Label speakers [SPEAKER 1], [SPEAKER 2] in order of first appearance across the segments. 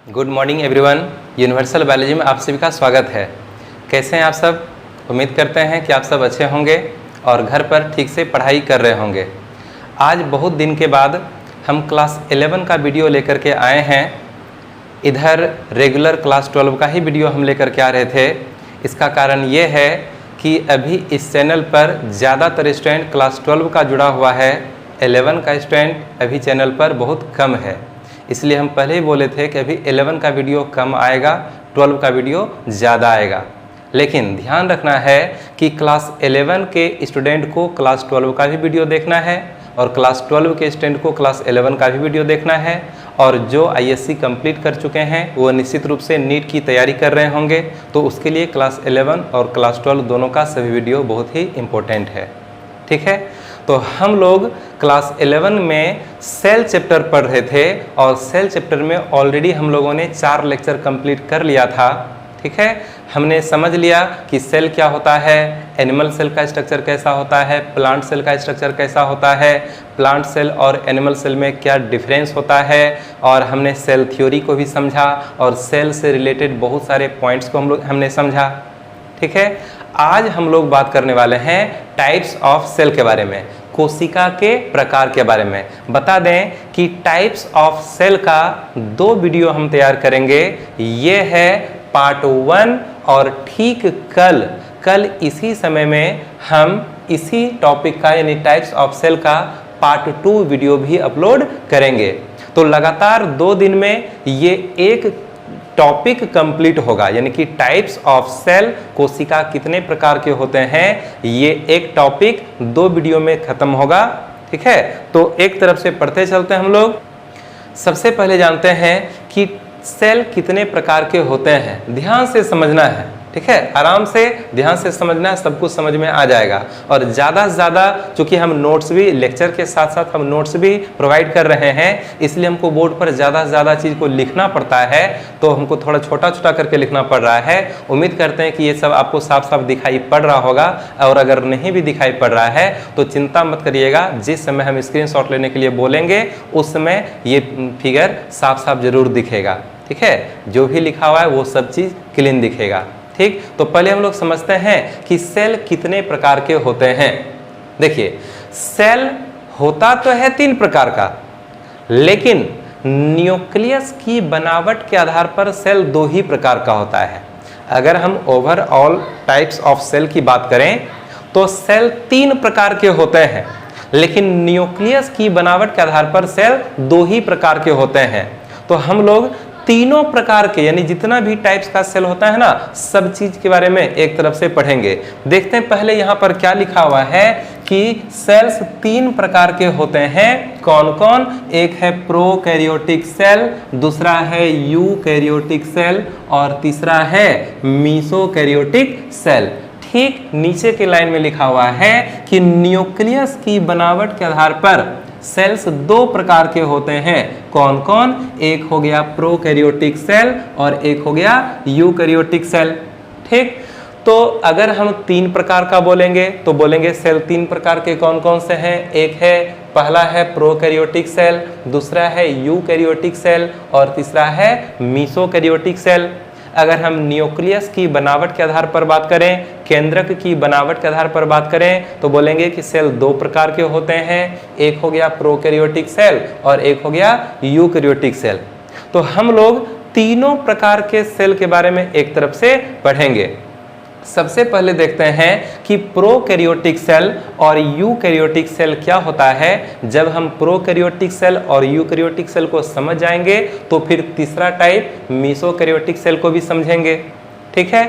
[SPEAKER 1] Good morning everyone. Universal biology में आप सभी का स्वागत है। कैसे हैं आप सब? उम्मीद करते हैं कि आप सब अच्छे होंगे और घर पर ठीक से पढ़ाई कर रहे होंगे। आज बहुत दिन के बाद हम क्लास 11 का वीडियो लेकर के आए हैं। इधर रेगुलर क्लास 12 का ही वीडियो हम लेकर के आ रहे थे। इसका कारण ये है कि अभी इस चैनल पर ज़्यादातर स्टूडेंट क्लास 12 का जुड़ा हुआ है। 11 का स्टूडेंट अभी चैनल पर बहुत कम है, इसलिए हम पहले ही बोले थे कि अभी 11 का वीडियो कम आएगा, 12 का वीडियो ज़्यादा आएगा। लेकिन ध्यान रखना है कि क्लास 11 के स्टूडेंट को क्लास 12 का भी वीडियो देखना है और क्लास 12 के स्टूडेंट को क्लास 11 का भी वीडियो देखना है। और जो आईएससी कंप्लीट कर चुके हैं वो निश्चित रूप से नीट की तैयारी कर रहे होंगे, तो उसके लिए क्लास 11 और क्लास 12 दोनों का सभी वीडियो बहुत ही इम्पोर्टेंट है। ठीक है, तो हम लोग क्लास 11 में सेल चैप्टर पढ़ रहे थे और सेल चैप्टर में ऑलरेडी हम लोगों ने 4 लेक्चर कंप्लीट कर लिया था। ठीक है, हमने समझ लिया कि सेल क्या होता है, एनिमल सेल का स्ट्रक्चर कैसा होता है, प्लांट सेल का स्ट्रक्चर कैसा होता है, प्लांट सेल और एनिमल सेल में क्या डिफरेंस होता है, और हमने सेल थ्योरी को भी समझा और सेल से रिलेटेड बहुत सारे पॉइंट्स को हमने समझा। ठीक है, आज हम लोग बात करने वाले हैं टाइप्स ऑफ सेल के बारे में, कोशिका के प्रकार के बारे में। बता दें कि टाइप्स ऑफ सेल का 2 वीडियो हम तैयार करेंगे। ये है पार्ट 1 और ठीक कल इसी समय में हम इसी टॉपिक का यानी टाइप्स ऑफ सेल का पार्ट 2 वीडियो भी अपलोड करेंगे। तो लगातार 2 दिन में ये एक टॉपिक कंप्लीट होगा, यानी कि टाइप्स ऑफ सेल, कोशिका कितने प्रकार के होते हैं, ये एक टॉपिक 2 वीडियो में खत्म होगा। ठीक है, तो एक तरफ से पढ़ते चलते हैं हम लोग। सबसे पहले जानते हैं कि सेल कितने प्रकार के होते हैं। ध्यान से समझना है, ठीक है, आराम से ध्यान से समझना है, सब कुछ समझ में आ जाएगा। और ज़्यादा से ज़्यादा चूँकि हम नोट्स भी लेक्चर के साथ साथ हम नोट्स भी प्रोवाइड कर रहे हैं, इसलिए हमको बोर्ड पर ज़्यादा से ज़्यादा चीज़ को लिखना पड़ता है, तो हमको थोड़ा छोटा छोटा करके लिखना पड़ रहा है। उम्मीद करते हैं कि ये सब आपको साफ साफ दिखाई पड़ रहा होगा, और अगर नहीं भी दिखाई पड़ रहा है तो चिंता मत करिएगा। जिस समय हम स्क्रीनशॉट लेने के लिए बोलेंगे उस समय ये फिगर साफ साफ जरूर दिखेगा। ठीक है, जो भी लिखा हुआ है वो सब चीज़ क्लीन दिखेगा। ठीक, तो पहले हम लोग समझते हैं कि सेल कितने प्रकार के होते हैं। देखिए, सेल होता तो है 3 प्रकार का, लेकिन न्यूक्लियस की बनावट के आधार पर सेल 2 ही प्रकार का होता है। अगर हम ओवरऑल टाइप्स ऑफ सेल की बात करें तो सेल 3 प्रकार के होते हैं, लेकिन न्यूक्लियस की बनावट के आधार पर सेल 2 ही प्रकार के होते हैं। तो हम लोग तीनों प्रकार के यानी जितना भी टाइप्स का सेल होता है ना, सब चीज के बारे में एक तरफ से पढ़ेंगे। देखते हैं पहले यहाँ पर क्या लिखा हुआ है कि सेल्स 3 प्रकार के होते हैं। कौन कौन? एक है प्रोकैरियोटिक सेल, दूसरा है यूकैरियोटिक सेल और तीसरा है मेसोकैरियोटिक सेल। ठीक नीचे के लाइन में लिखा हुआ है कि न्यूक्लियस की बनावट के आधार पर सेल्स 2 प्रकार के होते हैं। कौन कौन? एक हो गया प्रोकैरियोटिक सेल और एक हो गया यूकैरियोटिक सेल। ठीक, तो अगर हम 3 प्रकार का बोलेंगे तो बोलेंगे सेल 3 प्रकार के कौन कौन से हैं। एक है, पहला है प्रोकैरियोटिक सेल, दूसरा है यूकैरियोटिक सेल और तीसरा है मेसोकैरियोटिक सेल। अगर हम न्यूक्लियस की बनावट के आधार पर बात करें, केंद्रक की बनावट के आधार पर बात करें, तो बोलेंगे कि सेल 2 प्रकार के होते हैं। एक हो गया प्रोकैरियोटिक सेल और एक हो गया यूकैरियोटिक सेल। तो हम लोग तीनों प्रकार के सेल के बारे में एक तरफ से पढ़ेंगे। सबसे पहले देखते हैं कि प्रोकैरियोटिक सेल और यूकैरियोटिक सेल क्या होता है। जब हम प्रोकैरियोटिक सेल और यूकैरियोटिक सेल को समझ जाएंगे तो फिर तीसरा टाइप मेसोकैरियोटिक सेल को भी समझेंगे। ठीक है,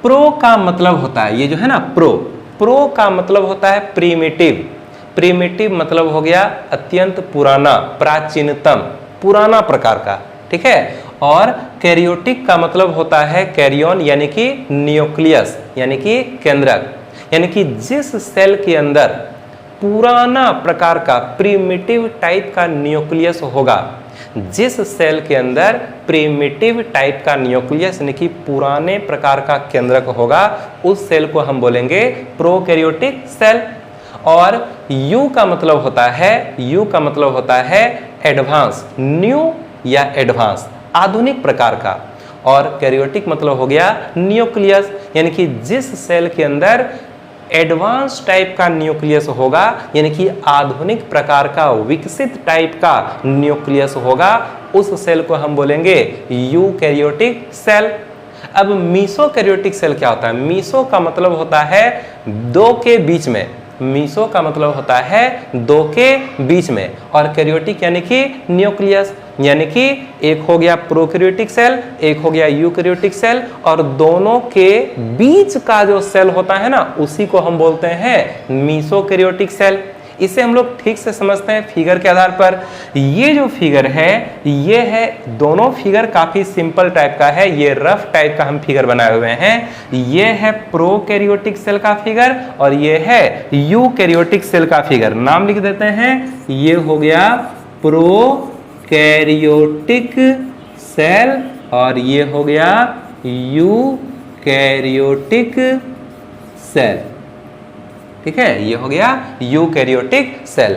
[SPEAKER 1] प्रो का मतलब होता है, ये जो है ना प्रो का मतलब होता है प्रीमिटिव। प्रीमिटिव मतलब हो गया अत्यंत पुराना, प्राचीनतम, पुराना प्रकार का। ठीक है, और कैरियोटिक का मतलब होता है कैरियन यानी कि न्यूक्लियस यानी कि केंद्रक, यानी कि जिस सेल के अंदर पुराना प्रकार का प्रीमिटिव टाइप का न्यूक्लियस होगा, जिस सेल के अंदर प्रीमिटिव टाइप का न्यूक्लियस यानी कि पुराने प्रकार का केंद्रक होगा, उस सेल को हम बोलेंगे प्रोकैरियोटिक सेल। और यू का मतलब होता है एडवांस, न्यू या एडवांस, आधुनिक प्रकार का, और कैरियोटिक मतलब हो गया न्यूक्लियस, यानी कि जिस सेल के अंदर एडवांस टाइप का न्यूक्लियस होगा, यानी कि आधुनिक प्रकार का विकसित टाइप का न्यूक्लियस होगा, उस सेल को हम बोलेंगे यूकैरियोटिक सेल। अब मीसोकैरियोटिक सेल क्या होता है? मीसो का मतलब होता है दो के बीच में, मीसो का मतलब होता है दो के बीच में, और कैरियोटिक यानी कि न्यूक्लियस, यानी कि एक हो गया प्रोकैरियोटिक सेल, एक हो गया यूकैरियोटिक सेल, और दोनों के बीच का जो सेल होता है ना, उसी को हम बोलते हैं मीसोकैरियोटिक सेल। इसे हम लोग ठीक से समझते हैं फिगर के आधार पर। ये जो फिगर है, ये है, दोनों फिगर काफी सिंपल टाइप का है, ये रफ टाइप का हम फिगर बनाए हुए हैं। ये है प्रोकैरियोटिक सेल का फिगर और ये है यूकैरियोटिक सेल का फिगर। नाम लिख देते हैं, ये हो गया प्रोकैरियोटिक सेल और ये हो गया यूकैरियोटिक सेल। ठीक है, ये हो गया यूकैरियोटिक सेल।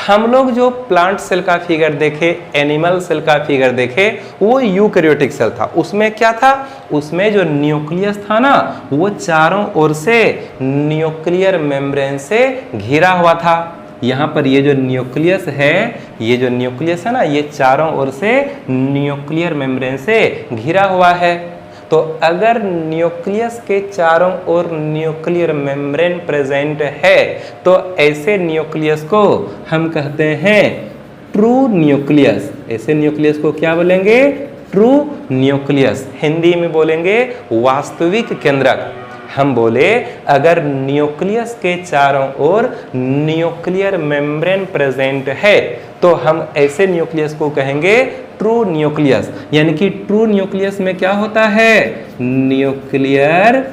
[SPEAKER 1] हम लोग जो प्लांट सेल का फिगर देखे, एनिमल सेल का फिगर देखे, वो यूकैरियोटिक सेल था। उसमें क्या था? उसमें जो न्यूक्लियस था ना, वो चारों ओर से न्यूक्लियर मेम्ब्रेन से घिरा हुआ था। यहाँ पर ये जो न्यूक्लियस है, ये जो न्यूक्लियस है ना, ये चारों ओर से न्यूक्लियर मेम्ब्रेन से घिरा हुआ है। तो अगर न्यूक्लियस के चारों ओर न्यूक्लियर मेम्ब्रेन प्रेजेंट है, तो ऐसे न्यूक्लियस को हम कहते हैं ट्रू न्यूक्लियस। ऐसे न्यूक्लियस को क्या बोलेंगे? True nucleus. हिंदी में बोलेंगे वास्तविक केंद्रक। हम बोले अगर न्यूक्लियस के चारों ओर न्यूक्लियर मेम्ब्रेन प्रेजेंट है, तो हम ऐसे न्यूक्लियस को कहेंगे ट्रू न्यूक्लियस। यानी कि ट्रू न्यूक्लियस में क्या होता है? न्यूक्लियर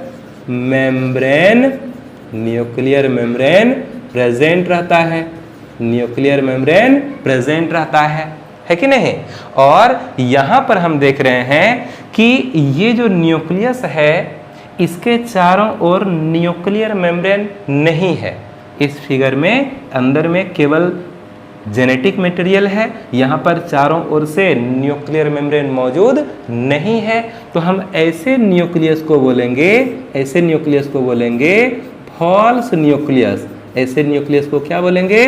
[SPEAKER 1] मेम्ब्रेन प्रेजेंट रहता है, न्यूक्लियर मेम्ब्रेन प्रेजेंट रहता है कि नहीं? और यहां पर हम देख रहे हैं कि ये जो न्यूक्लियस है, इसके चारों ओर न्यूक्लियर मेम्ब्रेन नहीं है। इस फिगर में अंदर में केवल जेनेटिक मटेरियल है, यहाँ पर चारों ओर से न्यूक्लियर मेम्ब्रेन मौजूद नहीं है। तो हम ऐसे न्यूक्लियस को बोलेंगे, ऐसे न्यूक्लियस को बोलेंगे फॉल्स न्यूक्लियस। ऐसे न्यूक्लियस को क्या बोलेंगे?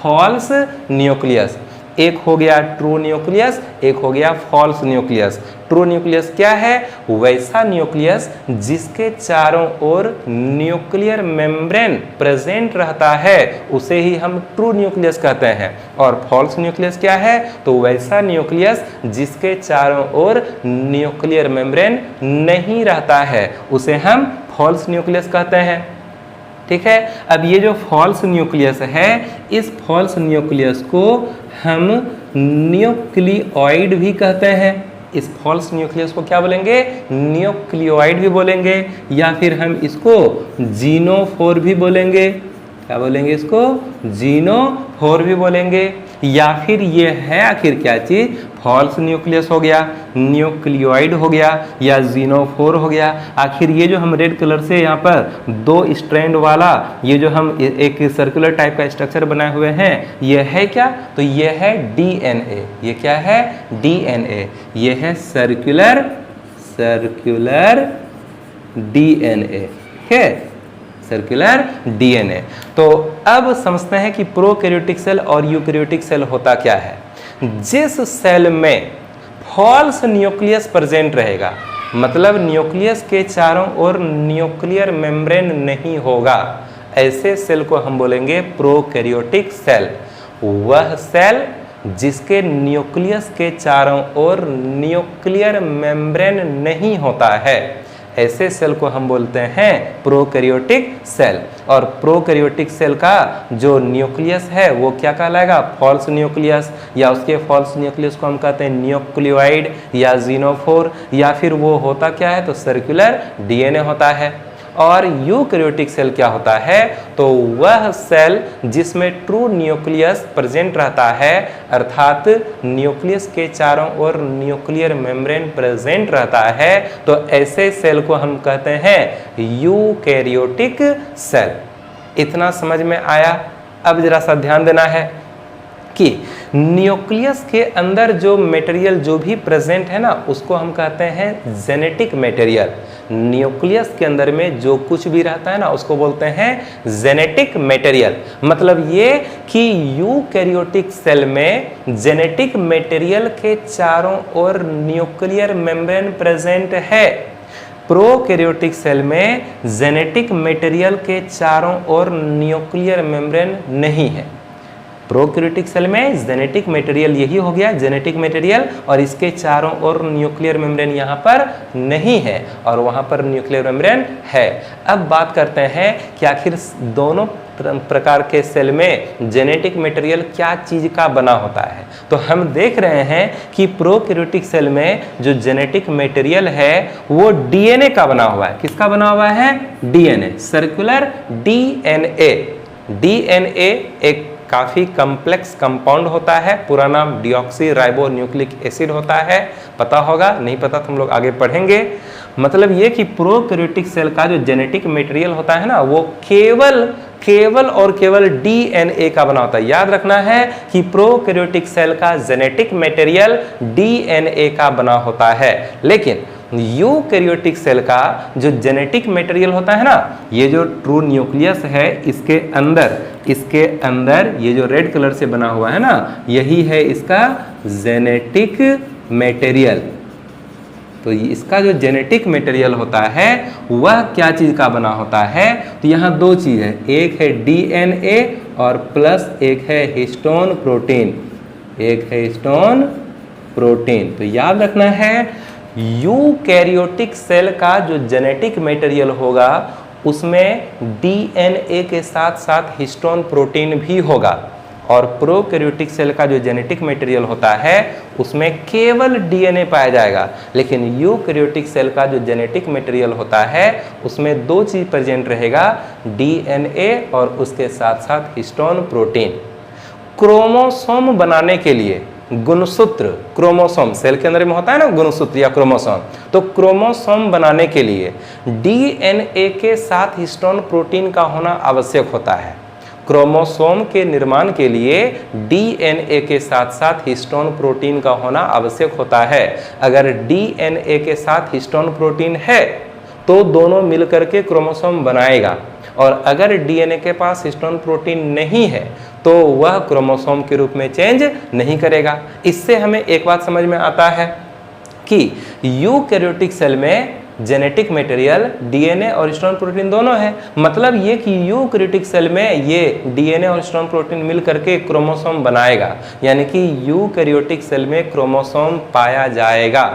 [SPEAKER 1] False nucleus. एक हो गया ट्रू न्यूक्लियस, एक हो गया फॉल्स न्यूक्लियस। ट्रू न्यूक्लियस क्या है? वैसा न्यूक्लियस जिसके चारों ओर न्यूक्लियर मेम्ब्रेन प्रेजेंट रहता है, उसे ही हम ट्रू न्यूक्लियस कहते हैं। और फॉल्स न्यूक्लियस क्या है? तो वैसा न्यूक्लियस जिसके चारों ओर न्यूक्लियर मेम्ब्रेन नहीं रहता है, उसे हम फॉल्स न्यूक्लियस कहते हैं। ठीक है, अब ये जो फॉल्स न्यूक्लियस है, इस फॉल्स न्यूक्लियस को हम न्यूक्लियोइड भी कहते हैं। इस फॉल्स न्यूक्लियस को क्या बोलेंगे? न्यूक्लियोइड भी बोलेंगे, या फिर हम इसको जीनोफोर भी बोलेंगे। क्या बोलेंगे? इसको जीनोफोर भी बोलेंगे। या फिर ये है आखिर क्या चीज? फॉल्स न्यूक्लियस हो गया, न्यूक्लियोइड हो गया, या जीनोफोर हो गया। आखिर ये जो हम रेड कलर से यहाँ पर दो स्ट्रैंड वाला ये जो हम एक सर्कुलर टाइप का स्ट्रक्चर बनाए हुए हैं, ये है क्या? तो ये है डीएनए। ये क्या है? डीएनए। ये है सर्कुलर डीएनए। ठीक है, सर्कुलर डीएनए। तो अब समझते हैं कि प्रोकैरियोटिक सेल और यूकैरियोटिक सेल होता क्या है। जिस सेल में फॉल्स न्यूक्लियस प्रेजेंट रहेगा, मतलब न्यूक्लियस के चारों ओर न्यूक्लियर मेम्ब्रेन नहीं होगा, ऐसे सेल को हम बोलेंगे प्रोकैरियोटिक सेल। वह सेल जिसके न्यूक्लियस के चारों ओर न्यूक्लियर मेम्ब्रेन नहीं होता है, ऐसे सेल को हम बोलते हैं प्रोकैरियोटिक सेल। और प्रोकैरियोटिक सेल का जो न्यूक्लियस है वो क्या कहलाएगा? फॉल्स न्यूक्लियस, या उसके फॉल्स न्यूक्लियस को हम कहते हैं न्यूक्लियोइड या जीनोफोर, या फिर वो होता क्या है? तो सर्कुलर डीएनए होता है। और यूकैरियोटिक सेल क्या होता है? तो वह सेल जिसमें ट्रू न्यूक्लियस प्रेजेंट रहता है, अर्थात न्यूक्लियस के चारों ओर न्यूक्लियर मेम्ब्रेन प्रेजेंट रहता है, तो ऐसे सेल को हम कहते हैं यूकैरियोटिक सेल। इतना समझ में आया? अब जरा सा ध्यान देना है कि न्यूक्लियस के अंदर जो मटेरियल जो भी प्रेजेंट है ना, उसको हम कहते हैं जेनेटिक मटेरियल। न्यूक्लियस के अंदर में जो कुछ भी रहता है ना, उसको बोलते हैं जेनेटिक मटेरियल। मतलब ये कि यूकैरियोटिक सेल में जेनेटिक मटेरियल के चारों ओर न्यूक्लियर मेम्ब्रेन प्रेजेंट है। प्रोकैरियोटिक सेल में जेनेटिक मटेरियल के चारों ओर न्यूक्लियर मेम्ब्रेन नहीं है। प्रोकैरियोटिक सेल में जेनेटिक मटेरियल यही हो गया जेनेटिक मटेरियल, और इसके चारों ओर न्यूक्लियर मेम्ब्रेन यहाँ पर नहीं है, और वहाँ पर न्यूक्लियर मेम्ब्रेन है। अब बात करते हैं कि आखिर दोनों प्रकार के सेल में जेनेटिक मटेरियल क्या चीज का बना होता है। तो हम देख रहे हैं कि प्रोकैरियोटिक सेल में जो जेनेटिक मटेरियल है वो डीएनए का बना हुआ है। किसका बना हुआ है? DNA, circular DNA. डीएनए एक काफ़ी कम्प्लेक्स कंपाउंड होता है, पूरा नाम डिऑक्सी राइबो न्यूक्लिक एसिड होता है। पता होगा, नहीं पता तो हम लोग आगे पढ़ेंगे। मतलब ये कि प्रोकैरियोटिक सेल का जो जेनेटिक मटेरियल होता है ना, वो केवल और केवल डीएनए का बना होता है। याद रखना है कि प्रोकैरियोटिक सेल का जेनेटिक मटेरियल डीएनए का बना होता है, लेकिन यूकैरियोटिक सेल का जो जेनेटिक मटेरियल होता है ना, ये जो ट्रू न्यूक्लियस है, इसके अंदर ये जो रेड कलर से बना हुआ है ना, यही है इसका जेनेटिक मटेरियल। तो इसका जो जेनेटिक मटेरियल होता है वह क्या चीज का बना होता है? तो यहाँ दो चीज है, एक है डीएनए और प्लस एक है हिस्टोन प्रोटीन। एक है हिस्टोन प्रोटीन। तो याद रखना है यूकैरियोटिक सेल का जो जेनेटिक मटेरियल होगा उसमें डीएनए के साथ साथ हिस्टोन प्रोटीन भी होगा, और प्रोकैरियोटिक सेल का जो जेनेटिक मटेरियल होता है उसमें केवल डीएनए पाया जाएगा। लेकिन यूकैरियोटिक सेल का जो जेनेटिक मटेरियल होता है उसमें दो चीज प्रेजेंट रहेगा, डीएनए और उसके साथ साथ हिस्टोन प्रोटीन। क्रोमोसोम बनाने के लिए गुणसूत्र, क्रोमोसोम सेल के अंदर में होता है ना गुणसूत्र या क्रोमोसोम, तो क्रोमोसोम बनाने के लिए डीएनए के साथ हिस्टोन प्रोटीन का होना आवश्यक होता है। क्रोमोसोम के निर्माण के लिए डीएनए के साथ साथ हिस्टोन प्रोटीन का होना आवश्यक होता है। अगर डीएनए के साथ हिस्टोन प्रोटीन है तो दोनों मिलकर के क्रोमोसोम बनाएगा, और अगर डीएनए के पास हिस्टोन प्रोटीन नहीं है तो वह क्रोमोसोम के रूप में चेंज नहीं करेगा। इससे हमें एक बात समझ में आता है कि यूकैरियोटिक सेल में जेनेटिक मटेरियल डीएनए और हिस्टोन प्रोटीन दोनों है। मतलब ये कि यूकैरियोटिक सेल में ये डीएनए और हिस्टोन प्रोटीन मिल करके क्रोमोसोम बनाएगा, यानी कि यूकैरियोटिक सेल में क्रोमोसोम पाया जाएगा।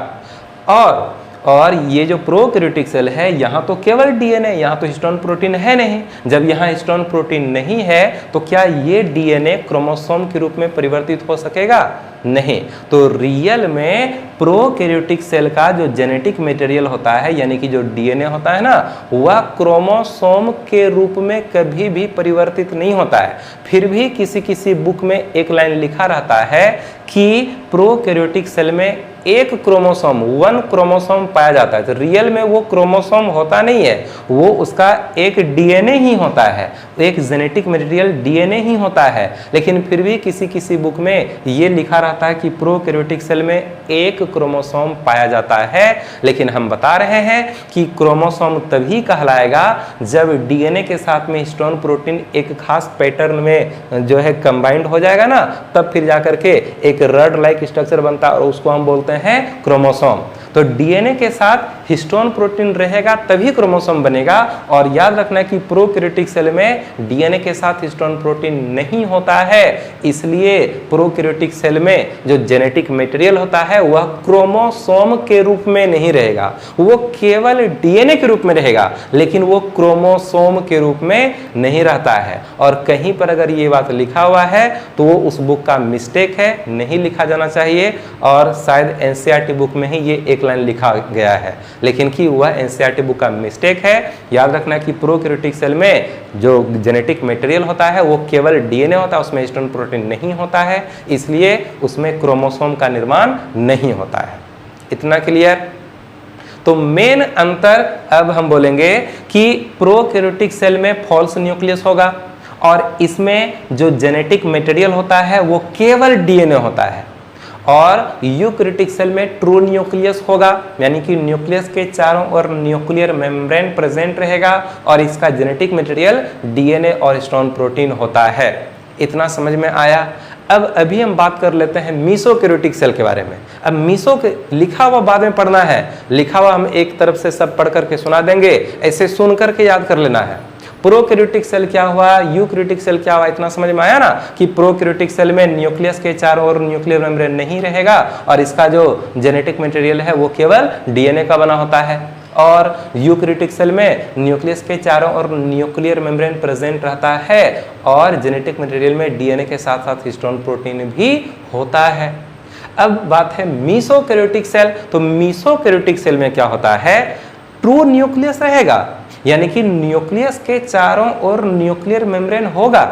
[SPEAKER 1] और ये जो प्रोकैरियोटिक सेल है, यहाँ तो केवल डीएनए, यहाँ तो हिस्टोन प्रोटीन है नहीं। जब यहाँ हिस्टोन प्रोटीन नहीं है तो क्या ये डीएनए क्रोमोसोम के रूप में परिवर्तित हो सकेगा? नहीं। तो रियल में प्रोकैरियोटिक सेल का जो जेनेटिक मटेरियल होता है, यानी कि जो डीएनए होता है ना, वह क्रोमोसोम के रूप में कभी भी परिवर्तित नहीं होता है। फिर भी किसी बुक में एक लाइन लिखा रहता है कि प्रोकैरियोटिक सेल में एक क्रोमोसोम, वन क्रोमोसोम पाया जाता है। तो रियल में वो क्रोमोसोम होता नहीं है, वो उसका एक डीएनए ही होता है, एक जेनेटिक मटेरियल डीएनए ही होता है। लेकिन फिर भी किसी बुक में ये लिखा रहता है कि प्रोकैरियोटिक सेल में एक क्रोमोसोम पाया जाता है। लेकिन हम बता रहे हैं कि क्रोमोसोम तभी कहलाएगा जब डीएनए के साथ में हिस्टोन प्रोटीन एक खास पैटर्न में जो है कंबाइंड हो जाएगा ना, तब फिर जाकर के एक रड लाइक स्ट्रक्चर बनता है और उसको हम बोलते हैं क्रोमोसोम। तो डीएनए के साथ हिस्टोन प्रोटीन रहेगा तभी क्रोमोसोम बनेगा। और याद रखना कि प्रोकैरियोटिक सेल में डीएनए के साथ हिस्टोन प्रोटीन नहीं होता है, इसलिए प्रोकैरियोटिक सेल में जो जेनेटिक मटेरियल होता है वह क्रोमोसोम के रूप में नहीं रहेगा, वो केवल डीएनए के रूप में रहेगा, लेकिन वो क्रोमोसोम के रूप में नहीं रहता है। और कहीं पर अगर ये बात लिखा हुआ है तो वो उस बुक का मिस्टेक है, नहीं लिखा जाना चाहिए, और शायद एनसीईआरटी बुक में ही ये एक लाइन लिखा गया है, लेकिन कि वह एनसीईआरटी बुक का मिस्टेक है। याद रखना कि प्रोकैरियोटिक सेल में जो जेनेटिक मटेरियल होता है वो केवल डीएनए होता है, उसमें हिस्टोन प्रोटीन नहीं होता है, इसलिए उसमें क्रोमोसोम का निर्माण नहीं होता है। इतना क्लियर? तो मेन अंतर अब हम बोलेंगे कि प्रोकैरियोटिक सेल में फॉल्स न्यूक्लियस होगा और इसमें जो जेनेटिक मटेरियल होता है वो केवल डीएनए होता है। और यूकैरियोटिक सेल में ट्रू न्यूक्लियस होगा, यानी कि न्यूक्लियस के चारों ओर न्यूक्लियर मेम्ब्रेन प्रेजेंट रहेगा और इसका जेनेटिक मटेरियल डीएनए और हिस्टोन प्रोटीन होता है। इतना समझ में आया। अब अभी हम बात कर लेते हैं मीसोकैरियोटिक सेल के बारे में। अब मीसो के लिखा हुआ बाद में पढ़ना है, लिखा हुआ हम एक तरफ से सब पढ़ करके सुना देंगे, ऐसे सुन करके याद कर लेना है। प्रोकैरियोटिक सेल क्या हुआ, यूकैरियोटिक सेल क्या हुआ, इतना समझ में आया ना कि प्रोकैरियोटिक सेल में न्यूक्लियस के चारों ओर न्यूक्लियर मेम्ब्रेन नहीं रहेगा और इसका जो जेनेटिक मटेरियल है वो केवल डीएनए का बना होता है। और यूकैरियोटिक सेल में न्यूक्लियस के चारों ओर न्यूक्लियर मेम्ब्रेन प्रेजेंट रहता है और जेनेटिक मटेरियल में डीएनए के साथ साथ हिस्टोन प्रोटीन भी होता है। अब बात है मीसोकैरियोटिक सेल। तो मीसोकैरियोटिक सेल में क्या होता है, ट्रू न्यूक्लियस रहेगा, यानी कि न्यूक्लियस के चारों ओर न्यूक्लियर मेम्ब्रेन होगा।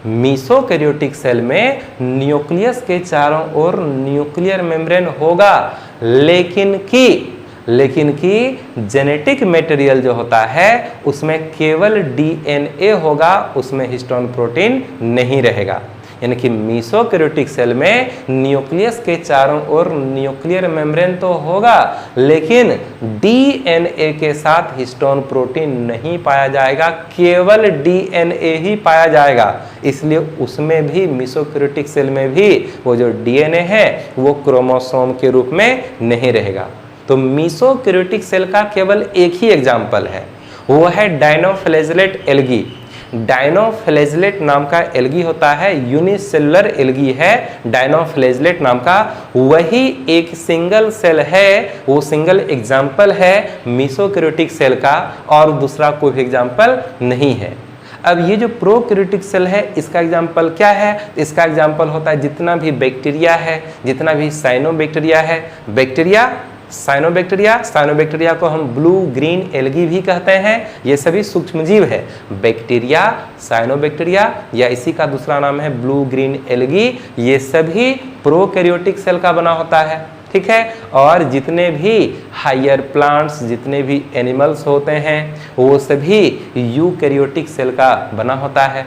[SPEAKER 1] मीसोकैरियोटिक सेल में न्यूक्लियस के चारों ओर न्यूक्लियर मेम्ब्रेन होगा, लेकिन कि जेनेटिक मटेरियल जो होता है उसमें केवल डीएनए होगा, उसमें हिस्टोन प्रोटीन नहीं रहेगा। यानी कि मीसोकैरियोटिक सेल में न्यूक्लियस के चारों ओर न्यूक्लियर मेम्ब्रेन तो होगा, लेकिन डीएनए के साथ हिस्टोन प्रोटीन नहीं पाया जाएगा, केवल डीएनए ही पाया जाएगा। इसलिए उसमें भी मीसोकैरियोटिक सेल में भी वो जो डीएनए है वो क्रोमोसोम के रूप में नहीं रहेगा। तो मीसोकैरियोटिक सेल का केवल एक ही एग्जाम्पल है, वो है डायनोफ्लैजेलेट एल्गी। डायनोफ्लैजेलेट नाम का एल्गी होता है, यूनिसेलुलर एल्गी है डायनोफ्लैजेलेट नाम का, वही एक सिंगल सेल है, वो सिंगल एग्जाम्पल है मीसोकैरियोटिक सेल का, और दूसरा कोई भी एग्जाम्पल नहीं है। अब ये जो प्रोकैरियोटिक सेल है इसका एग्जाम्पल क्या है, इसका एग्जाम्पल होता है जितना भी बैक्टीरिया है, जितना भी साइनोबैक्टीरिया है, साइनोबैक्टीरिया को हम ब्लू ग्रीन एल्गी भी कहते हैं। ये सभी सूक्ष्मजीव है, बैक्टीरिया, साइनोबैक्टीरिया या इसी का दूसरा नाम है ब्लू ग्रीन एल्गी, ये सभी प्रोकैरियोटिक सेल का बना होता है, ठीक है। और जितने भी हायर प्लांट्स, जितने भी एनिमल्स होते हैं वो सभी यूकैरियोटिक सेल का बना होता है।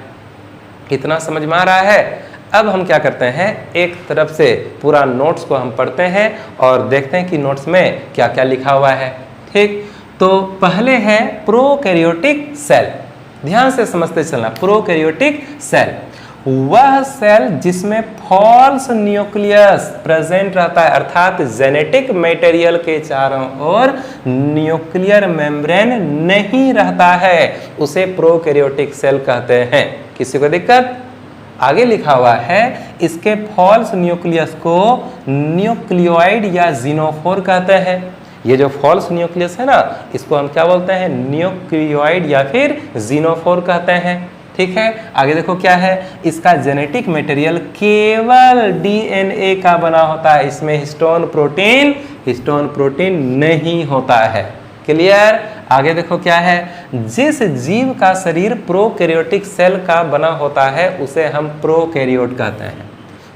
[SPEAKER 1] इतना समझ में आ रहा है। अब हम क्या करते हैं, एक तरफ से पूरा नोट्स को हम पढ़ते हैं और देखते हैं कि नोट्स में क्या क्या लिखा हुआ है, ठीक। तो पहले है प्रोकैरियोटिक सेल, ध्यान से समझते चलना। प्रोकैरियोटिक सेल वह सेल जिसमें फॉल्स न्यूक्लियस प्रेजेंट रहता है, अर्थात जेनेटिक मटेरियल के चारों ओर न्यूक्लियर मेम्ब्रेन नहीं रहता है, उसे प्रोकैरियोटिक सेल कहते हैं। किसी को दिक्कत? आगे लिखा हुआ है इसके फॉल्स न्यूक्लियस को न्यूक्लियोइड या ज़ीनोफोर कहते हैं। ये जो फॉल्स न्यूक्लियस है ना, इसको हम क्या बोलते हैं, न्यूक्लियोइड या फिर ज़ीनोफोर कहते हैं, ठीक है। आगे देखो क्या है, इसका जेनेटिक मटेरियल केवल डीएनए का बना होता है, इसमें हिस्टोन प्रोटीन नहीं होता है। क्लियर? आगे देखो क्या है, जिस जीव का शरीर प्रोकैरियोटिक सेल का बना होता है उसे हम प्रोकैरियोट कहते हैं।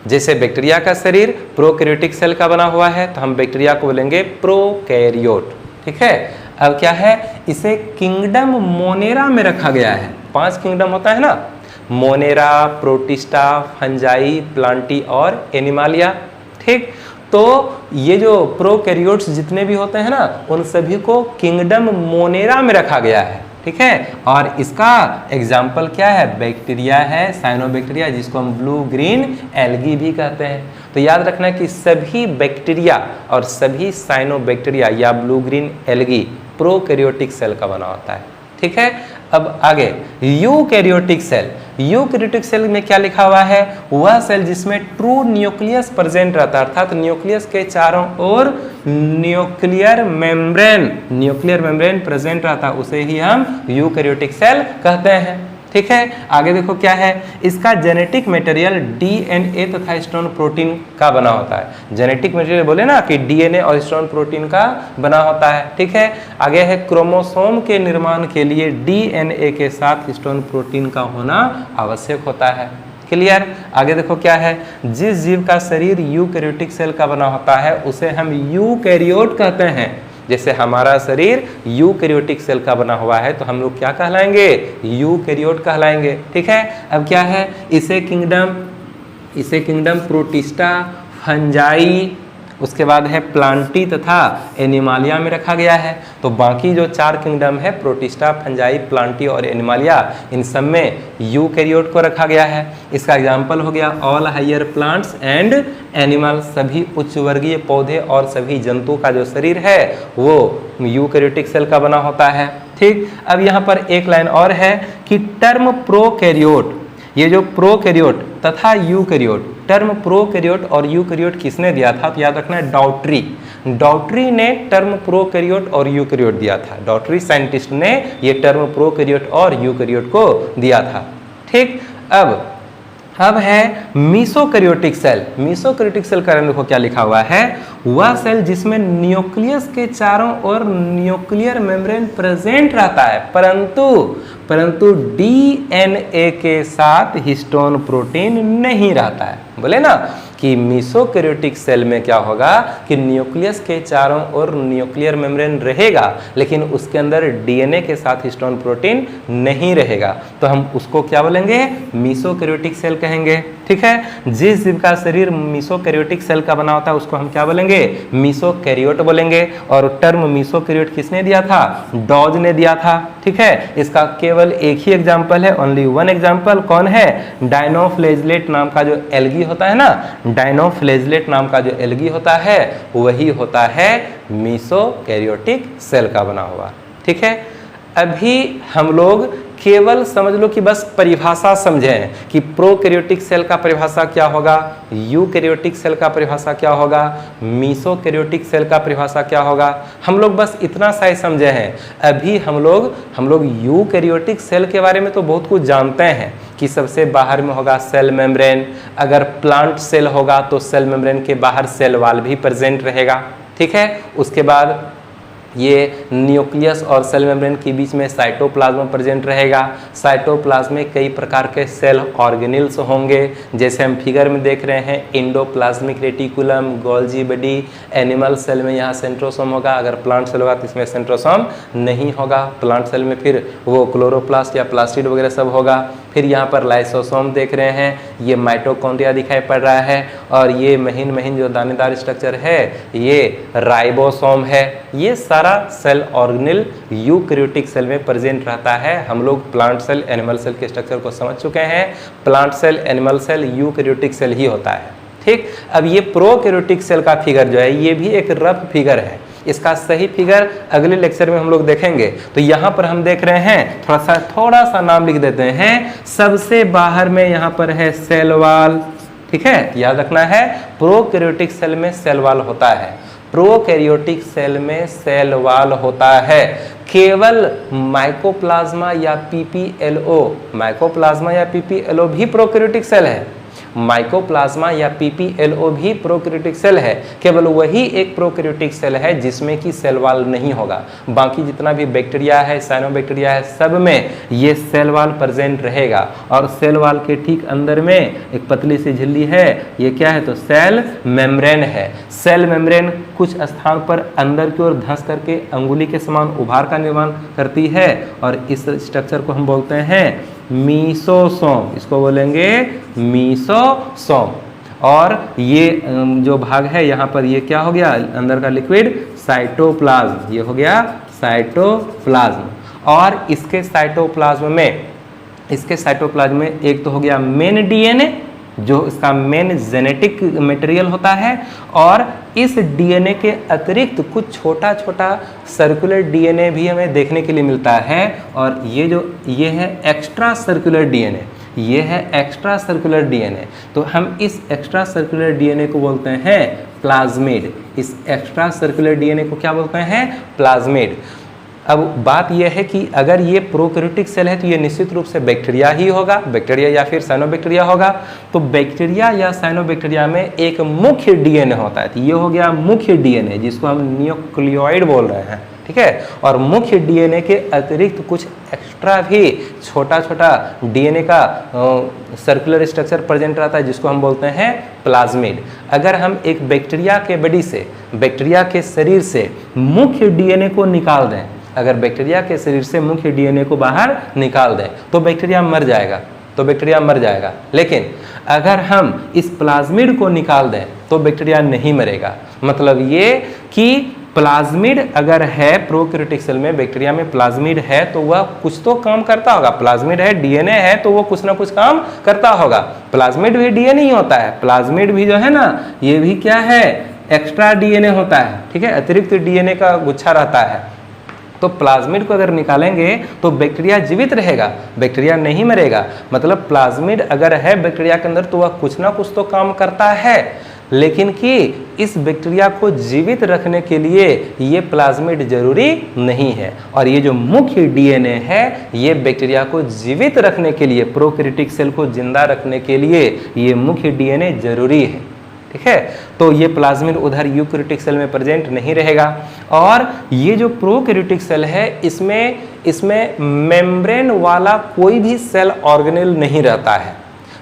[SPEAKER 1] जैसे बैक्टीरिया का शरीर प्रोकैरियोटिक सेल का बना हुआ है तो हम बैक्टीरिया को बोलेंगे प्रोकैरियोट, ठीक है। अब क्या है, इसे किंगडम मोनेरा में रखा गया है। 5 किंगडम होता है ना, मोनेरा, प्रोटिस्टा, फंजाई, प्लांटी और एनिमालिया, ठीक। तो ये जो प्रोकैरियोट्स जितने भी होते हैं ना, उन सभी को किंगडम मोनेरा में रखा गया है, ठीक है। और इसका एग्जाम्पल क्या है, बैक्टीरिया है, साइनोबैक्टीरिया, जिसको हम ब्लू ग्रीन एल्गी भी कहते हैं। तो याद रखना कि सभी बैक्टीरिया और सभी साइनोबैक्टीरिया या blue green algae prokaryotic cell का बना होता है, ठीक है। अब आगे यूकैरियोटिक सेल। यूकैरियोटिक सेल में क्या लिखा हुआ है, वह सेल जिसमें ट्रू न्यूक्लियस प्रेजेंट रहता है, अर्थात न्यूक्लियस के चारों ओर न्यूक्लियर मेम्ब्रेन प्रेजेंट रहता है, उसे ही हम यूकैरियोटिक सेल कहते हैं, ठीक है। आगे देखो क्या है, इसका जेनेटिक मटेरियल डीएनए तथा हिस्टोन प्रोटीन का बना होता है। जेनेटिक मटेरियल बोले ना कि डीएनए और हिस्टोन प्रोटीन का बना होता है, ठीक है। आगे है क्रोमोसोम के निर्माण के लिए डीएनए के साथ हिस्टोन प्रोटीन का होना आवश्यक होता है। क्लियर? आगे देखो क्या है, जिस जीव का शरीर यूकैरियोटिक सेल का बना होता है उसे हम यूकैरियोट कहते हैं। जैसे हमारा शरीर यूकैरियोटिक सेल का बना हुआ है तो हम लोग क्या कहलाएंगे, यूकैरियोट कहलाएंगे। ठीक है, अब क्या है, इसे किंगडम प्रोटिस्टा, फंजाई, उसके बाद है प्लांटी तथा एनिमालिया में रखा गया है। तो बाकी जो 4 किंगडम है, प्रोटिस्टा, फंजाई, प्लांटी और एनिमालिया, इन सब में यूकैरियोट को रखा गया है। इसका एग्जाम्पल हो गया all higher plants and animal, सभी उच्च वर्गीय पौधे और सभी जंतु का जो शरीर है वो यूकैरियोटिक सेल का बना होता है। ठीक, अब यहाँ पर एक लाइन और है कि टर्म प्रोकैरियोट, ये जो प्रोकैरियोट तथा यूकैरियोट, टर्म प्रोकैरियोट और यूकैरियोट किसने दिया था, तो याद रखना है डाउट्री ने टर्म प्रोकैरियोट और यूकैरियोट दिया था। डाउट्री साइंटिस्ट ने ये टर्म प्रोकैरियोट और यूकैरियोट को दिया था। ठीक, अब है मीसोकैरियोटिक सेल। मीसोकैरियोटिक सेल का देखो क्या लिखा हुआ है, वह सेल जिसमें न्यूक्लियस के चारों ओर न्यूक्लियर मेम्ब्रेन प्रेजेंट रहता है, परंतु डीएनए के साथ हिस्टोन प्रोटीन नहीं रहता है। बोले ना कि मीसोकैरियोटिक सेल में क्या होगा कि न्यूक्लियस के चारों ओर न्यूक्लियर मेम्ब्रेन रहेगा, लेकिन उसके अंदर डीएनए के साथ हिस्टोन प्रोटीन नहीं रहेगा, तो हम उसको क्या बोलेंगे, मीसोकैरियोटिक सेल कहेंगे। ठीक है, जिस जीव का शरीर मीसोकैरियोटिक सेल का बना होता है उसको हम क्या बोलेंगे, मीसोकैरियोट बोलेंगे। और टर्म मीसोकैरियोट किसने दिया था, डॉज ने दिया था। ठीक है, इसका केवल एक ही एग्जाम्पल है, ओनली वन एग्जाम्पल, कौन है, डायनोफ्लेजलेट नाम का जो एल्गी होता है ना, डायनोफ्लेजलेट नाम का जो एल्गी होता है वही होता है मीसोकैरियोटिक सेल का बना हुआ। ठीक है, अभी हम लोग केवल समझ लो कि बस परिभाषा समझें कि प्रोकैरियोटिक सेल का परिभाषा क्या होगा, यूकैरियोटिक सेल का परिभाषा क्या होगा, मीसोकैरियोटिक सेल का परिभाषा क्या होगा, हम लोग बस इतना सा ही समझे हैं। अभी हम लोग यूकैरियोटिक सेल के बारे में तो बहुत कुछ जानते हैं कि सबसे बाहर में होगा सेल मेम्ब्रेन, अगर प्लांट सेल होगा तो सेल मेम्ब्रेन के बाहर सेल वॉल भी प्रेजेंट रहेगा। ठीक है, उसके बाद ये न्यूक्लियस और सेल मेम्ब्रेन के बीच में साइटोप्लाज्म प्रेजेंट रहेगा। साइटोप्लाज्म में कई प्रकार के सेल ऑर्गेनिल्स होंगे, जैसे हम फिगर में देख रहे हैं, endoplasmic reticulum, Golgi body. Animal cell में यहाँ सेंट्रोसोम होगा, अगर प्लांट सेल होगा तो इसमें सेंट्रोसोम नहीं होगा। प्लांट सेल में फिर वो क्लोरोप्लास्ट या प्लास्टिड वगैरह सब होगा। फिर यहाँ पर लाइसोसोम देख रहे हैं, ये माइटोकॉन्ड्रिया दिखाई पड़ रहा है, और ये महीन जो दानेदार स्ट्रक्चर है ये राइबोसोम है। ये सारा सेल ऑर्गेनिल यूकैरियोटिक सेल में प्रेजेंट रहता है। हम लोग प्लांट सेल, एनिमल सेल के स्ट्रक्चर को समझ चुके हैं। Plant cell, animal cell, eukaryotic cell ही होता है। ठीक, अब ये प्रोकैरियोटिक सेल का फिगर जो है ये भी एक रफ फिगर है, इसका सही फिगर अगले लेक्चर में हम लोग देखेंगे। तो यहाँ पर हम देख रहे हैं, थोड़ा सा नाम लिख देते हैं। सबसे बाहर में यहाँ पर है सेल वॉल। ठीक है, याद रखना है, प्रोकैरियोटिक सेल में सेल वॉल होता है, प्रोकैरियोटिक सेल में सेल वॉल होता है। केवल माइकोप्लाज्मा या पीपीएलओ, माइकोप्लाज्मा या पीपीएलओ भी प्रोकैरियोटिक सेल है। माइकोप्लाज्मा या पीपीएलओ भी प्रोकैरियोटिक सेल है, केवल वही एक प्रोकैरियोटिक सेल है जिसमें कि सेल वॉल नहीं होगा। बाकी जितना भी बैक्टीरिया है, साइनोबैक्टीरिया है, सब में ये सेल वॉल प्रेजेंट रहेगा। और सेल वॉल के ठीक अंदर में एक पतली सी झिल्ली है, ये क्या है, तो सेल मेम्ब्रेन है। सेल मेम्ब्रेन कुछ स्थान पर अंदर की ओर धंस करके अंगुली के समान उभार का निर्माण करती है, और इस स्ट्रक्चर को हम बोलते हैं मीसोसोम। इसको बोलेंगे मीसोसोम। और ये जो भाग है यहाँ पर, ये क्या हो गया, अंदर का लिक्विड साइटोप्लाज्म, ये हो गया साइटोप्लाज्म। और इसके साइटोप्लाज्म में एक तो हो गया मेन डीएनए, जो इसका मेन जेनेटिक मटेरियल होता है, और इस डीएनए के अतिरिक्त कुछ छोटा छोटा सर्कुलर डीएनए भी हमें देखने के लिए मिलता है। और ये है एक्स्ट्रा सर्कुलर डीएनए, ये है एक्स्ट्रा सर्कुलर डीएनए। तो हम इस एक्स्ट्रा सर्कुलर डीएनए को बोलते हैं प्लाज्मिड। इस एक्स्ट्रा सर्कुलर डीएनए को क्या बोलते हैं, प्लाज्मिड। अब बात यह है कि अगर ये प्रोकैरियोटिक सेल है तो ये निश्चित रूप से बैक्टीरिया ही होगा, बैक्टीरिया या फिर साइनोबैक्टीरिया होगा। तो बैक्टीरिया या साइनोबैक्टीरिया में एक मुख्य डीएनए होता है, तो ये हो गया मुख्य डीएनए, जिसको हम न्यूक्लियोइड बोल रहे हैं। ठीक है। और मुख्य डीएनए के अतिरिक्त कुछ एक्स्ट्रा भी छोटा छोटा डीएनए का सर्कुलर स्ट्रक्चर प्रेजेंट रहता है, जिसको हम बोलते हैं प्लाज्मिड। अगर हम एक बैक्टीरिया के बॉडी से, बैक्टीरिया के शरीर से मुख्य डीएनए को निकाल दें, अगर बैक्टीरिया के शरीर से मुख्य डीएनए को बाहर निकाल दें तो बैक्टीरिया मर जाएगा, तो बैक्टीरिया मर जाएगा। लेकिन अगर हम इस प्लाज्मिड को निकाल दें तो बैक्टीरिया नहीं मरेगा। मतलब ये कि प्लाज्मिड अगर है प्रोकैरियोटिक सेल में, बैक्टीरिया में प्लाज्मिड है तो वह कुछ तो काम करता होगा। प्लाज्मिड है, डीएनए है, तो वो कुछ ना कुछ काम करता होगा। प्लाज्मिड भी डीएनए ही होता है, प्लाज्मिड भी जो है ना, ये भी क्या है, एक्स्ट्रा डीएनए होता है, ठीक है, अतिरिक्त डीएनए का गुच्छा रहता है। तो प्लाज्मिड को अगर निकालेंगे तो बैक्टीरिया जीवित रहेगा, बैक्टीरिया नहीं मरेगा। मतलब प्लाज्मिड अगर है बैक्टीरिया के अंदर तो वह कुछ ना कुछ तो काम करता है, लेकिन कि इस बैक्टीरिया को जीवित रखने के लिए ये प्लाज्मिड जरूरी नहीं है। और ये जो मुख्य डीएनए है ये बैक्टीरिया को जीवित रखने के लिए, प्रोकैरियोटिक सेल को जिंदा रखने के लिए ये मुख्य डीएनए जरूरी है, ठीक है। तो ये प्लाज्मिड उधर यूकैरियोटिक सेल में प्रेजेंट नहीं रहेगा। और ये जो प्रोकैरियोटिक सेल है इसमें मेम्ब्रेन वाला कोई भी सेल ऑर्गेनेल नहीं रहता है।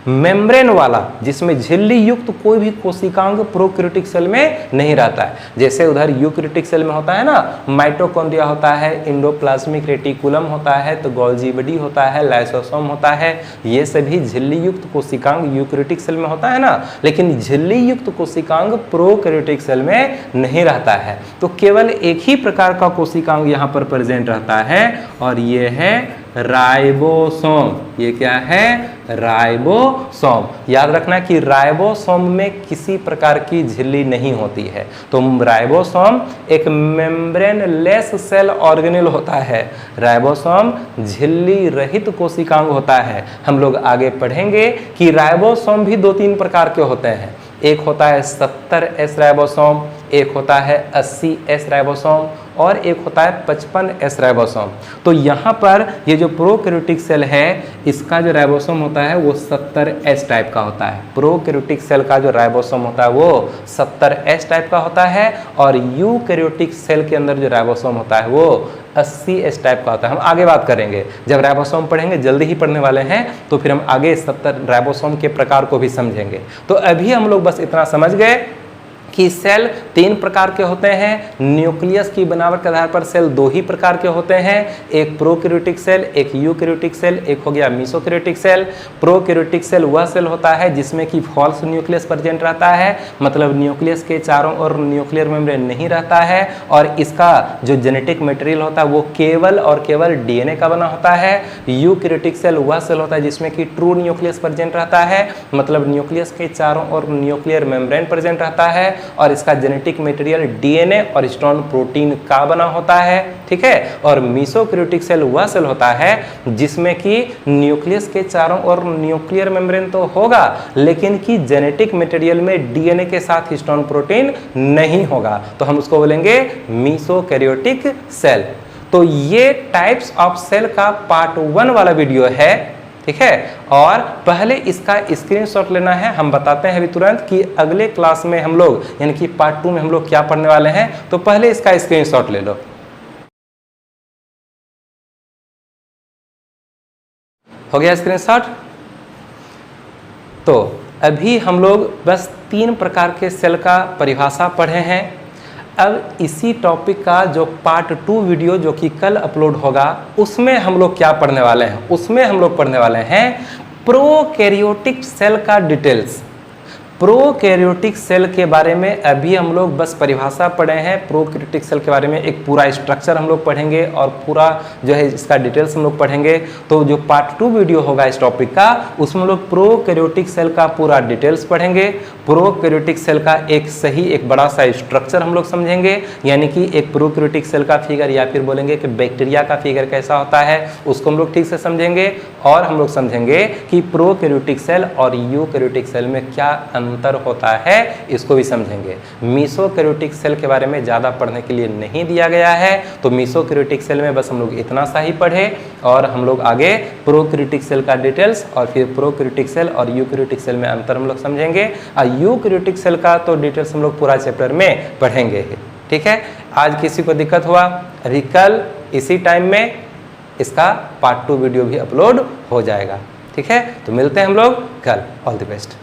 [SPEAKER 1] मेम्ब्रेन वाला, जिसमें झिल्ली युक्त कोई भी कोशिकांग प्रोकैरियोटिक सेल में नहीं रहता है। जैसे उधर यूकैरियोटिक सेल में होता है ना, माइटोकॉन्ड्रिया होता है, एंडोप्लाज्मिक रेटिकुलम होता है, तो गोल्जी बॉडी होता है, लाइसोसोम होता है, ये सभी झिल्ली युक्त कोशिकांग यूकैरियोटिक सेल में होता है ना। लेकिन झिल्ली युक्त कोशिकांग प्रोकैरियोटिक सेल में नहीं रहता है। तो केवल एक ही प्रकार का कोशिकांग यहाँ पर प्रेजेंट रहता है और ये है राइबोसोम। ये क्या है, राइबोसोम। याद रखना कि राइबोसोम में किसी प्रकार की झिल्ली नहीं होती है। तो राइबोसोम एक मेम्ब्रेन लेस सेल ऑर्गेनेल होता है। राइबोसोम झिल्ली रहित कोशिकांग होता है। हम लोग आगे पढ़ेंगे कि राइबोसोम भी 2-3 प्रकार के होते हैं। एक होता है 70S राइबोसोम, एक होता है 80S राइबोसोम और एक होता है 55S राइबोसोम। तो यहाँ पर ये जो प्रोकैरियोटिक सेल है इसका जो राइबोसोम होता है वो 70S टाइप का होता है। प्रोकैरियोटिक सेल का जो राइबोसोम होता है वो 70S टाइप का होता है और यूकैरियोटिक सेल के अंदर जो राइबोसोम होता है वो 80S टाइप का होता है। हम आगे बात करेंगे, जब राइबोसोम पढ़ेंगे, जल्दी ही पढ़ने वाले हैं, तो फिर हम आगे 70 राइबोसोम के प्रकार को भी समझेंगे। तो अभी हम लोग बस इतना समझ गए कि सेल 3 प्रकार के होते हैं। न्यूक्लियस की बनावट के आधार पर सेल 2 ही प्रकार के होते हैं, एक प्रोकैरियोटिक सेल, एक यूकैरियोटिक सेल, एक हो गया मेसोकैरियोटिक सेल। प्रोकैरियोटिक सेल वह सेल होता है जिसमें कि फॉल्स न्यूक्लियस प्रेजेंट रहता है, मतलब न्यूक्लियस के चारों ओर न्यूक्लियर मेम्ब्रेन नहीं रहता है और इसका जो जेनेटिक मटेरियल होता है वो केवल और केवल डीएनए का बना होता है। यूकैरियोटिक सेल वह सेल होता है जिसमें कि ट्रू न्यूक्लियस प्रेजेंट रहता है, मतलब न्यूक्लियस के चारों ओर न्यूक्लियर मेम्ब्रेन प्रेजेंट रहता है और इसका जेनेटिक मटेरियल डीएनए और स्टोन प्रोटीन का बना होता है, ठीक है। और मेसोकैरियोटिक सेल वह सेल होता है जिसमें कि न्यूक्लियस के चारों ओर न्यूक्लियर मेम्ब्रेन तो होगा लेकिन कि जेनेटिक मटेरियल में डीएनए के साथ स्टोन प्रोटीन नहीं होगा, तो हम उसको बोलेंगे मेसोकैरियोटिक सेल। तो ये टाइप्स ऑफ सेल का पार्ट 1 वाला वीडियो है, ठीक है। और पहले इसका स्क्रीनशॉट लेना है। हम बताते हैं अभी तुरंत कि अगले क्लास में हम लोग यानी कि पार्ट 2 में हम लोग क्या पढ़ने वाले हैं, तो पहले इसका स्क्रीनशॉट ले लो। हो गया स्क्रीनशॉट? तो अभी हम लोग बस 3 प्रकार के सेल का परिभाषा पढ़े हैं। अब इसी टॉपिक का जो पार्ट 2 वीडियो जो कि कल अपलोड होगा उसमें हम लोग क्या पढ़ने वाले हैं, उसमें हम लोग पढ़ने वाले हैं प्रोकैरियोटिक सेल का डिटेल्स। प्रोकैरियोटिक सेल के बारे में अभी हम लोग बस परिभाषा पढ़े हैं। प्रोकैरियोटिक सेल के बारे में एक पूरा स्ट्रक्चर हम लोग पढ़ेंगे और पूरा जो है इसका डिटेल्स हम लोग पढ़ेंगे। तो जो पार्ट 2 वीडियो होगा इस टॉपिक का उसमें हम लोग प्रोकैरियोटिक सेल का पूरा डिटेल्स पढ़ेंगे। प्रोकैरियोटिक सेल का एक बड़ा सा स्ट्रक्चर हम लोग समझेंगे, यानी कि एक प्रोकैरियोटिक सेल का फिगर या फिर बोलेंगे कि बैक्टीरिया का फिगर कैसा होता है उसको हम लोग ठीक से समझेंगे। और हम लोग समझेंगे कि प्रोकैरियोटिक सेल और यूकैरियोटिक सेल में क्या अंतर होता है इसको भी समझेंगे। मेसोकैरियोटिक सेल के बारे में ज़्यादा पढ़ने के लिए नहीं दिया गया है, तो मेसोकैरियोटिक सेल में बस हम लोग इतना सा ही पढ़े और हम लोग आगे प्रोकैरियोटिक सेल का डिटेल्स और फिर प्रोकैरियोटिक सेल और यूकैरियोटिक सेल में अंतर हम लोग समझेंगे। और यूकैरियोटिक सेल का तो डिटेल्स हम लोग पूरा चैप्टर में पढ़ेंगे, ठीक है। आज किसी को दिक्कत हुआ अभी कल इसी टाइम में इसका पार्ट 2 वीडियो भी अपलोड हो जाएगा। ठीक है, तो मिलते हैं हम लोग कल। All the best.